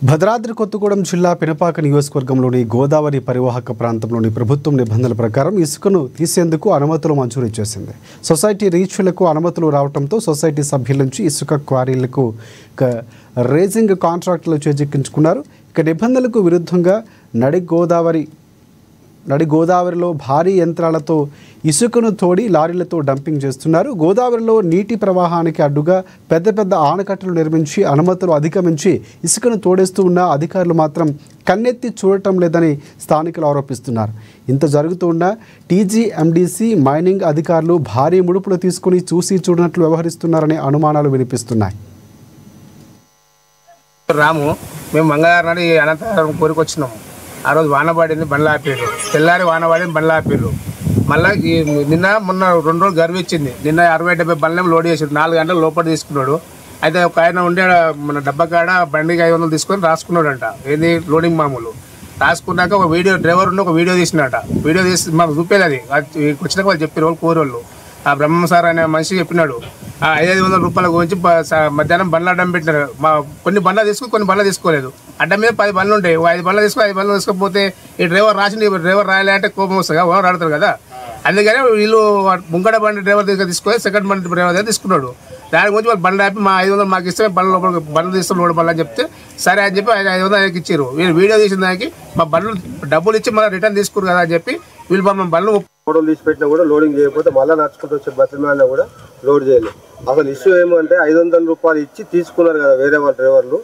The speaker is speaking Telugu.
భద్రాద్రి కొత్తగూడెం జిల్లా పినపాక నియోజకవర్గంలోని గోదావరి పరివాహక ప్రాంతంలోని ప్రభుత్వం నిబంధనల ప్రకారం ఇసుకను తీసేందుకు అనుమతులు మంజూరు చేసింది. సొసైటీ రీచ్లకు అనుమతులు రావడంతో సొసైటీ సభ్యుల నుంచి ఇసుక క్వారీలకు రేజింగ్ కాంట్రాక్టులు చేజిక్కించుకున్నారు. ఇక నిబంధనలకు విరుద్ధంగా నడి గోదావరిలో భారీ యంత్రాలతో ఇసుకను తోడి లారీలతో డంపింగ్ చేస్తున్నారు. గోదావరిలో నీటి ప్రవాహానికి అడ్డుగా పెద్ద పెద్ద ఆనకట్టలు నిర్మించి అనుమతులు అధిగమించి ఇసుకను తోడేస్తూ ఉన్న అధికారులు మాత్రం కన్నెత్తి చూడటం లేదని స్థానికులు ఆరోపిస్తున్నారు. ఇంత జరుగుతూ ఉన్న టీజీఎండీసీ మైనింగ్ అధికారులు భారీ ముడుపులు తీసుకుని చూసి చూడనట్లు వ్యవహరిస్తున్నారనే అనుమానాలు వినిపిస్తున్నాయి. రాము మేము మంగళవారం నాడు అనంతరం కోరికొచ్చినాము. ఆ రోజు వాన పడింది, బండ్లు ఆపారు. తెల్లారి వాన పడింది, బండ్లు ఆపారు. మళ్ళీ నిన్న మొన్న 2 రోజులు గర్విచ్చింది. నిన్న 60-70 బండ్లేమో లోడ్ చేసాడు. 4 గంటలు లోపల తీసుకున్నాడు. అయితే ఒక ఆయన ఉండే మన డబ్బా కాడ బండికి 500 తీసుకొని రాసుకున్నాడంట. ఏంది లోడింగ్ మామూలు రాసుకున్నాక ఒక వీడియో డ్రైవర్ ఉండి ఒక వీడియో తీసినట. వీడియో తీసి మాకు చూపేది. అది వచ్చినాక వాళ్ళు చెప్పారు, వాళ్ళు కోరోళ్ళు. ఆ బ్రహ్మ సార్ అనే మనిషి చెప్పినాడు 500 రూపాయల గురించి మధ్యాహ్నం బండ్లు అడ్డం పెట్టినారు. కొన్ని బండ్లు తీసుకుని కొన్ని బండ్లు తీసుకోలేదు. అడ్డం మీద 10 బండ్లు ఉంటాయి. 5 బండ్లు తీసుకుని 5 బండ్లు తీసుకోకపోతే ఈ డ్రైవర్ రాసింది, డ్రైవర్ రాయలే అంటే కోపం వస్తుంది, ఓనర్ ఆడతారు కదా. అందుకని వీళ్ళు ముంగడ బండి డ్రైవర్ దగ్గర తీసుకొని సెకండ్ బండి డ్రైవర్ దగ్గర తీసుకున్నాడు. దాని గురించి వాళ్ళు బండ్లు ఆపి మా 500 మాకు ఇస్తే బండ్లు లోపల బండ్లు తీసుకుని లోడ్ బండ్లు అని చెప్తే సరే అని చెప్పి 500 ఆయనకి ఇచ్చారు. వీళ్ళు వీడియో తీసిన దానికి మా బండ్లు డబ్బులు ఇచ్చి మళ్ళీ రిటర్న్ తీసుకురు కదా అని చెప్పి వీళ్ళు మా బండ్లు ఫోటోలు తీసి పెట్టినా కూడా లోడింగ్ చేయకపోతే మళ్ళీ నడుచుకుంటూ వచ్చే బస్సుల మీద కూడా లోడ్ చేయలేదు. అసలు ఇష్యూ ఏమంటే 500 రూపాయలు ఇచ్చి తీసుకున్నారు కదా వేరే వాళ్ళ డ్రైవర్లు.